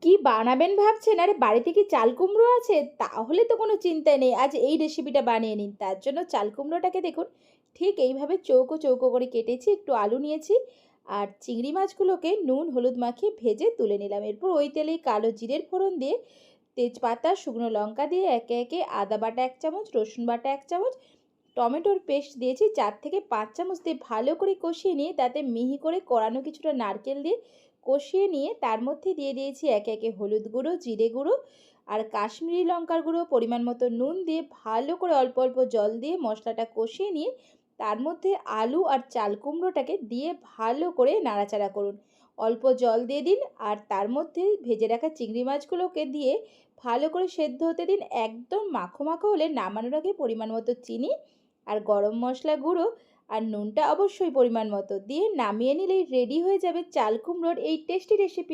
কি বানাবেন ভাবছেন? আরে বাড়িতে কি চাল কুমড়ো আছে? তাহলে তো কোনো চিন্তাই নেই। আজ এই রেসিপিটা বানিয়ে নিন। তার জন্য চাল কুমড়োটাকে দেখুন ঠিক এইভাবে চৌকো, চৌকো করে কেটেছি। একটু আলু নিয়েছি। আর চিংড়ি মাছগুলোকে নুন, হলুদ মাখিয়ে ভেজে তুলে নিলাম। এরপর ওই তেলেই কালো জিরের ফোড়ন দিয়ে তেজপাতা, শুকনো লঙ্কা দিয়ে একে, একে আদা বাটা ১ চামচ, রসুন বাটা ১ চামচ, টমেটোর পেস্ট দিয়েছি ৪ থেকে ৫ চামচ দিয়ে ভালো করে কষিয়ে নিয়ে তাতে মিহি করে কোরানো কিছুটা নারকেল দিয়ে কষিয়ে নিয়ে তার মধ্যে দিয়ে দিয়েছি একে একে হলুদ গুঁড়ো, জিরে গুঁড়ো আর কাশ্মীরি লঙ্কার গুঁড়ো, পরিমাণ মতো নুন দিয়ে ভালো করে অল্প অল্প জল দিয়ে মশলাটা কষিয়ে নিয়ে তার মধ্যে আলু আর চাল কুমড়োটাকে দিয়ে ভালো করে নাড়াচাড়া করুন। অল্প জল দিয়ে দিন আর তার মধ্যে ভেজে রাখা চিংড়ি মাছগুলোকে দিয়ে ভালো করে সেদ্ধ হতে দিন। একদম মাখো মাখো হলে নামানোর আগে পরিমাণ মতো চিনি আর গরম মশলা গুঁড়ো আর নুনটা অবশ্যই পরিমাণ মতো দিয়ে নামিয়ে নিলেই রেডি হয়ে যাবে চাল কুমড়োর এই টেস্টি রেসিপি।